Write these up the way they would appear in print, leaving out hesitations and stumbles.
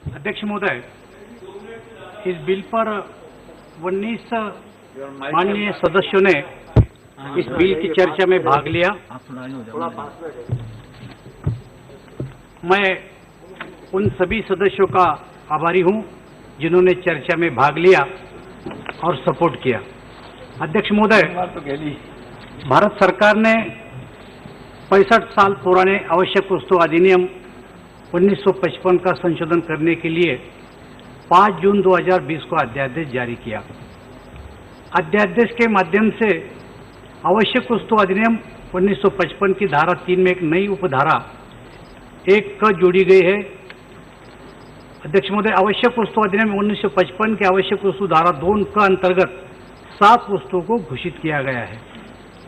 अध्यक्ष महोदय, इस बिल पर 19 माननीय सदस्यों ने इस बिल की चर्चा में भाग लिया। मैं उन सभी सदस्यों का आभारी हूं जिन्होंने चर्चा में भाग लिया और सपोर्ट किया। अध्यक्ष महोदय, भारत सरकार ने 65 साल पुराने आवश्यक वस्तु अधिनियम 1955 का संशोधन करने के लिए 5 जून 2020 को अध्यादेश जारी किया। अध्यादेश के माध्यम से आवश्यक वस्तु अधिनियम 1955 की धारा 3 में एक नई उपधारा 1 क जोड़ी गई है। अध्यक्ष महोदय, आवश्यक वस्तु अधिनियम 1955 के आवश्यक वस्तु धारा 2 क अंतर्गत 7 वस्तुओं को घोषित किया गया है।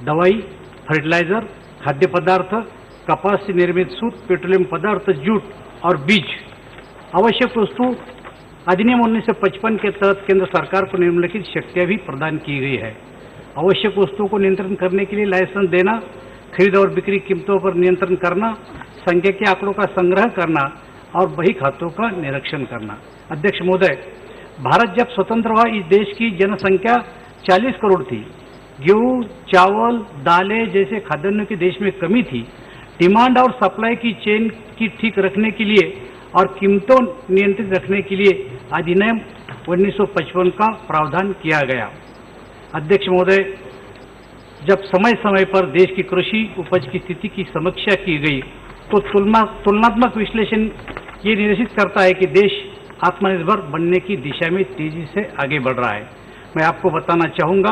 दवाई, फर्टिलाइजर, खाद्य पदार्थ, कपास से निर्मित सूत, पेट्रोलियम पदार्थ, जूट और बीज। आवश्यक वस्तु अधिनियम 1955 के तहत केंद्र सरकार को निम्नलिखित शक्तियां भी प्रदान की गई है। आवश्यक वस्तुओं को नियंत्रण करने के लिए लाइसेंस देना, खरीद और बिक्री कीमतों पर नियंत्रण करना, सांख्यिकीय आंकड़ों का संग्रह करना और बही खातों का निरीक्षण करना। अध्यक्ष महोदय, भारत जब स्वतंत्र हुआ इस देश की जनसंख्या 40 करोड़ थी। गेहूं, चावल, दालें जैसे खाद्यान्नों की देश में कमी थी। डिमांड और सप्लाई की चेन की ठीक रखने के लिए और कीमतों नियंत्रित रखने के लिए अधिनियम 1955 का प्रावधान किया गया। अध्यक्ष महोदय, जब समय समय पर देश की कृषि उपज की स्थिति की समीक्षा की गई तो तुलनात्मक विश्लेषण ये निर्देशित करता है कि देश आत्मनिर्भर बनने की दिशा में तेजी से आगे बढ़ रहा है। मैं आपको बताना चाहूंगा,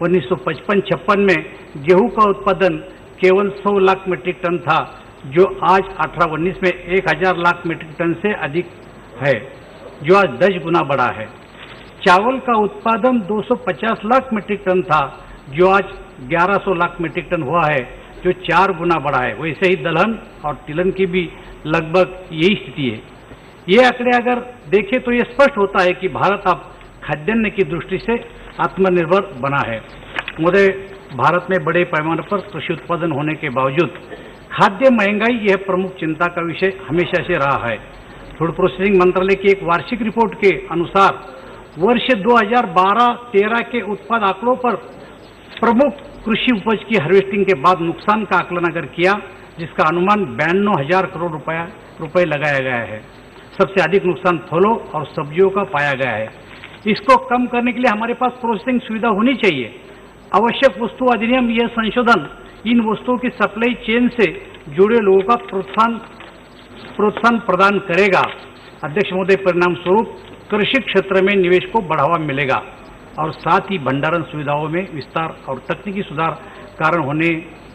1955-56 में गेहूं का उत्पादन केवल 100 लाख मीट्रिक टन था, जो आज 18-19 में 1000 लाख मीट्रिक टन से अधिक है, जो आज 10 गुना बढ़ा है। चावल का उत्पादन 250 लाख मीट्रिक टन था, जो आज 1100 लाख मीट्रिक टन हुआ है, जो 4 गुना बढ़ा है। वैसे ही दलहन और तिलहन की भी लगभग यही स्थिति है। ये आंकड़े अगर देखें तो ये स्पष्ट होता है कि भारत अब खाद्यान्न की दृष्टि से आत्मनिर्भर बना है। महोदय, भारत में बड़े पैमाने पर कृषि उत्पादन होने के बावजूद खाद्य महंगाई यह प्रमुख चिंता का विषय हमेशा से रहा है। फूड प्रोसेसिंग मंत्रालय की एक वार्षिक रिपोर्ट के अनुसार वर्ष 2012-13 के उत्पाद आंकड़ों पर प्रमुख कृषि उपज की हार्वेस्टिंग के बाद नुकसान का आकलन अगर किया, जिसका अनुमान 92,000 करोड़ रुपए लगाया गया है। सबसे अधिक नुकसान फलों और सब्जियों का पाया गया है। इसको कम करने के लिए हमारे पास प्रोसेसिंग सुविधा होनी चाहिए। आवश्यक वस्तु अधिनियम यह संशोधन इन वस्तुओं की सप्लाई चेन से जुड़े लोगों का प्रोत्साहन प्रदान करेगा। अध्यक्ष महोदय, परिणाम स्वरूप कृषि क्षेत्र में निवेश को बढ़ावा मिलेगा और साथ ही भंडारण सुविधाओं में विस्तार और तकनीकी सुधार कारण होने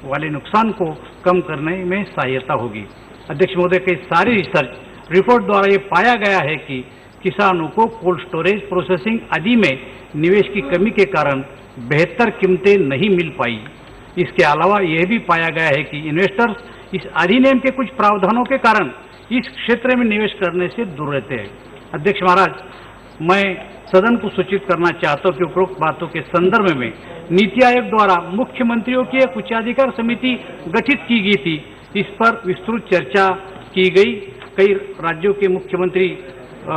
वाले नुकसान को कम करने में सहायता होगी। अध्यक्ष महोदय, कई सारी रिसर्च रिपोर्ट द्वारा ये पाया गया है कि किसानों को कोल्ड स्टोरेज, प्रोसेसिंग आदि में निवेश की कमी के कारण बेहतर कीमतें नहीं मिल पाई। इसके अलावा यह भी पाया गया है कि इन्वेस्टर्स इस अधिनियम के कुछ प्रावधानों के कारण इस क्षेत्र में निवेश करने से दूर रहते हैं। अध्यक्ष महाराज, मैं सदन को सूचित करना चाहता हूं कि उपरोक्त बातों के संदर्भ में नीति आयोग द्वारा मुख्यमंत्रियों की एक उच्चाधिकार समिति गठित की गई थी। इस पर विस्तृत चर्चा की गई। कई राज्यों के मुख्यमंत्री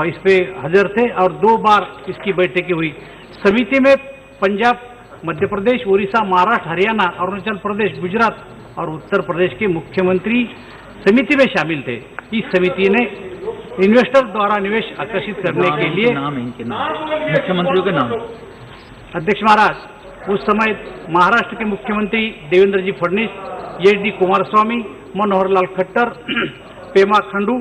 इस पे हाजिर थे और 2 बार इसकी बैठकें हुई। समिति में पंजाब, मध्य प्रदेश, उड़ीसा, महाराष्ट्र, हरियाणा, अरुणाचल प्रदेश, गुजरात और उत्तर प्रदेश के मुख्यमंत्री समिति में शामिल थे। इस समिति ने इन्वेस्टर द्वारा निवेश आकर्षित करने के लिए मुख्यमंत्रियों के नाम। अध्यक्ष महाराज, उस समय महाराष्ट्र के मुख्यमंत्री देवेंद्र जी फडणवीस, एच.डी. कुमारस्वामी, मनोहर लाल खट्टर, पेमा खंडू,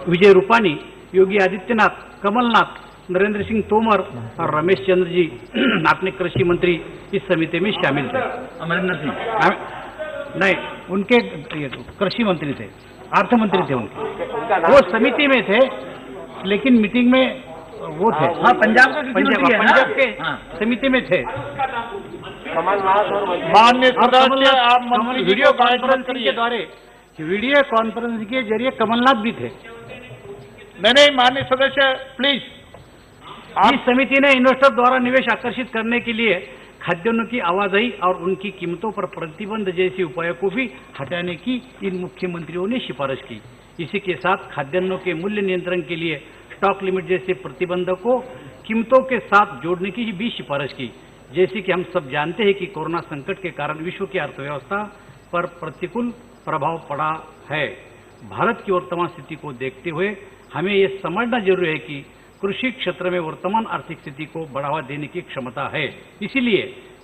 विजय रूपानी, योगी आदित्यनाथ, कमलनाथ, नरेंद्र सिंह तोमर और रमेश चंद्र जी अपने कृषि मंत्री इस समिति में शामिल थे। अमरिंदर सिंह नहीं, उनके कृषि मंत्री थे, अर्थ मंत्री थे उनके। वो समिति में थे, लेकिन मीटिंग में वो थे। हाँ, पंजाब के समिति में थे। माननीय सदस्य, आप वीडियो कॉन्फ्रेंसिंग के द्वारा वीडियो कॉन्फ्रेंसिंग के जरिए कमलनाथ भी थे। नहीं, माननीय सदस्य प्लीज। इस समिति ने इन्वेस्टर द्वारा निवेश आकर्षित करने के लिए खाद्यान्नों की आवाजाही और उनकी कीमतों पर प्रतिबंध जैसे उपायों को भी हटाने की इन मुख्यमंत्रियों ने सिफारिश की। इसी के साथ खाद्यान्नों के मूल्य नियंत्रण के लिए स्टॉक लिमिट जैसे प्रतिबंधों को कीमतों के साथ जोड़ने की भी सिफारिश की। जैसे कि हम सब जानते हैं कि कोरोना संकट के कारण विश्व की अर्थव्यवस्था पर प्रतिकूल प्रभाव पड़ा है। भारत की वर्तमान स्थिति को देखते हुए हमें यह समझना जरूरी है कि कृषि क्षेत्र में वर्तमान आर्थिक स्थिति को बढ़ावा देने की क्षमता है। इसीलिए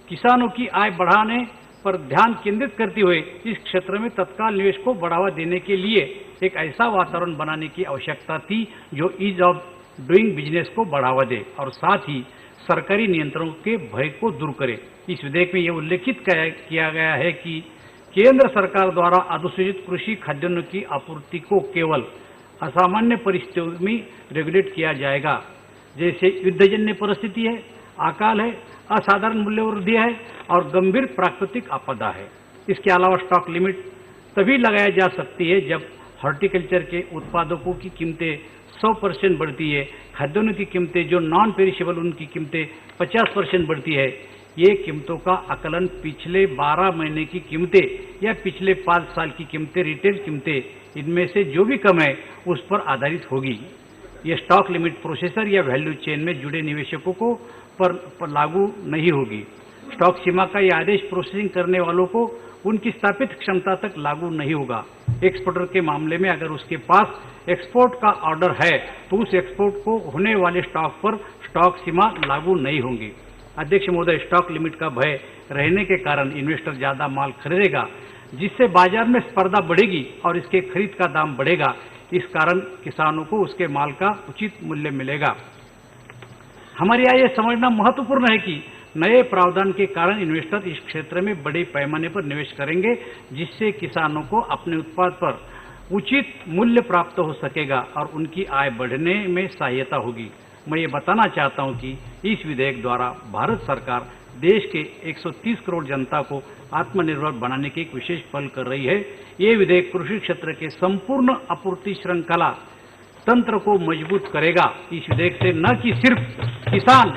किसानों की आय बढ़ाने पर ध्यान केंद्रित करते हुए इस क्षेत्र में तत्काल निवेश को बढ़ावा देने के लिए एक ऐसा वातावरण बनाने की आवश्यकता थी जो ईज ऑफ डूइंग बिजनेस को बढ़ावा दे और साथ ही सरकारी नियंत्रणों के भय को दूर करे। इस विधेयक में यह उल्लेखित किया गया है कि केंद्र सरकार द्वारा अधिसूचित कृषि खाद्यान्नों की आपूर्ति को केवल असामान्य परिस्थितियों में रेगुलेट किया जाएगा, जैसे युद्धजन्य परिस्थिति है, अकाल है, असाधारण मूल्य वृद्धि है और गंभीर प्राकृतिक आपदा है। इसके अलावा स्टॉक लिमिट तभी लगाया जा सकती है जब हॉर्टिकल्चर के उत्पादकों की कीमतें 100% बढ़ती है, खाद्यान्नों की कीमतें जो नॉन पेरिशेबल उनकी कीमतें 50% बढ़ती है। ये कीमतों का आकलन पिछले 12 महीने की कीमतें या पिछले 5 साल की कीमतें, रिटेल कीमतें, इनमें से जो भी कम है उस पर आधारित होगी। ये स्टॉक लिमिट प्रोसेसर या वैल्यू चेन में जुड़े निवेशकों को पर लागू नहीं होगी। स्टॉक सीमा का यह आदेश प्रोसेसिंग करने वालों को उनकी स्थापित क्षमता तक लागू नहीं होगा। एक्सपोर्टर के मामले में अगर उसके पास एक्सपोर्ट का ऑर्डर है तो उस एक्सपोर्ट को होने वाले स्टॉक पर स्टॉक सीमा लागू नहीं होंगी। अध्यक्ष महोदय, स्टॉक लिमिट का भय रहने के कारण इन्वेस्टर ज्यादा माल खरीदेगा, जिससे बाजार में स्पर्धा बढ़ेगी और इसके खरीद का दाम बढ़ेगा। इस कारण किसानों को उसके माल का उचित मूल्य मिलेगा। हमारे यहाँ यह समझना महत्वपूर्ण है कि नए प्रावधान के कारण इन्वेस्टर इस क्षेत्र में बड़े पैमाने पर निवेश करेंगे, जिससे किसानों को अपने उत्पाद पर उचित मूल्य प्राप्त हो सकेगा और उनकी आय बढ़ने में सहायता होगी। मैं ये बताना चाहता हूं कि इस विधेयक द्वारा भारत सरकार देश के 130 करोड़ जनता को आत्मनिर्भर बनाने की एक विशेष पहल कर रही है। ये विधेयक कृषि क्षेत्र के संपूर्ण आपूर्ति श्रृंखला तंत्र को मजबूत करेगा। इस विधेयक से न कि सिर्फ किसान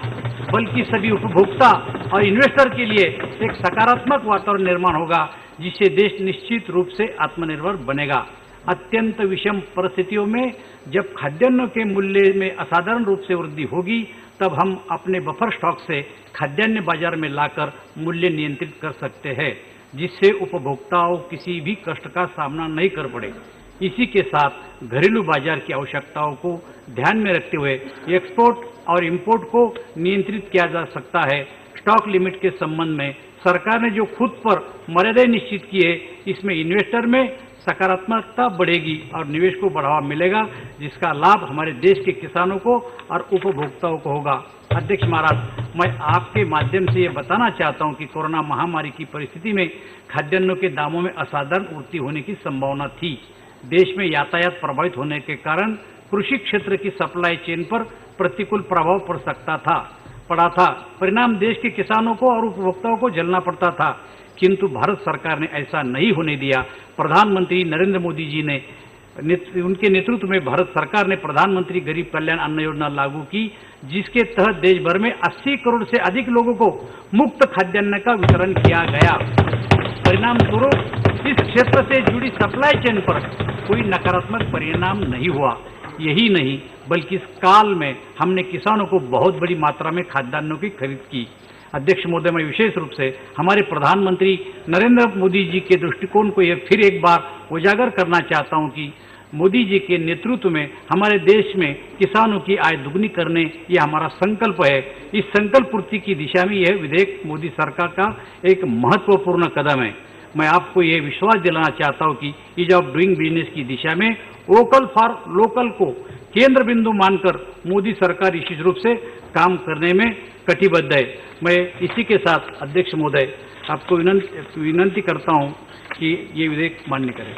बल्कि सभी उपभोक्ता और इन्वेस्टर के लिए एक सकारात्मक वातावरण निर्माण होगा, जिससे देश निश्चित रूप से आत्मनिर्भर बनेगा। अत्यंत विषम परिस्थितियों में जब खाद्यान्नों के मूल्य में असाधारण रूप से वृद्धि होगी, तब हम अपने बफर स्टॉक से खाद्यान्न बाजार में लाकर मूल्य नियंत्रित कर सकते हैं, जिससे उपभोक्ताओं किसी भी कष्ट का सामना नहीं कर पड़े। इसी के साथ घरेलू बाजार की आवश्यकताओं को ध्यान में रखते हुए एक्सपोर्ट और इंपोर्ट को नियंत्रित किया जा सकता है। स्टॉक लिमिट के संबंध में सरकार ने जो खुद पर मर्यादाएं निश्चित की है, इसमें इन्वेस्टर में सकारात्मकता बढ़ेगी और निवेश को बढ़ावा मिलेगा, जिसका लाभ हमारे देश के किसानों को और उपभोक्ताओं को होगा। अध्यक्ष महाराज, मैं आपके माध्यम से ये बताना चाहता हूं कि कोरोना महामारी की परिस्थिति में खाद्यान्नों के दामों में असाधारण वृद्धि होने की संभावना थी। देश में यातायात प्रभावित होने के कारण कृषि क्षेत्र की सप्लाई चेन पर प्रतिकूल प्रभाव पड़ा था। परिणाम देश के किसानों को और उपभोक्ताओं को झेलना पड़ता था, किंतु भारत सरकार ने ऐसा नहीं होने दिया। प्रधानमंत्री नरेंद्र मोदी जी ने उनके नेतृत्व में भारत सरकार ने प्रधानमंत्री गरीब कल्याण अन्न योजना लागू की, जिसके तहत देश भर में 80 करोड़ से अधिक लोगों को मुफ्त खाद्यान्न का वितरण किया गया। परिणाम स्वरूप इस क्षेत्र से जुड़ी सप्लाई चेन पर कोई नकारात्मक परिणाम नहीं हुआ। यही नहीं, बल्कि इस काल में हमने किसानों को बहुत बड़ी मात्रा में खाद्यान्नों की खरीद की। अध्यक्ष महोदय, मैं विशेष रूप से हमारे प्रधानमंत्री नरेंद्र मोदी जी के दृष्टिकोण को यह फिर एक बार उजागर करना चाहता हूं कि मोदी जी के नेतृत्व में हमारे देश में किसानों की आय दुगनी करने यह हमारा संकल्प है। इस संकल्प पूर्ति की दिशा में यह विधेयक मोदी सरकार का एक महत्वपूर्ण कदम है। मैं आपको यह विश्वास दिलाना चाहता हूं कि ईज ऑफ डूइंग बिजनेस की दिशा में वोकल फॉर लोकल को केंद्र बिंदु मानकर मोदी सरकार निश्चित रूप से काम करने में कटिबद्ध है। मैं इसी के साथ अध्यक्ष महोदय आपको विनंती करता हूं कि ये विधेयक मान्य करें।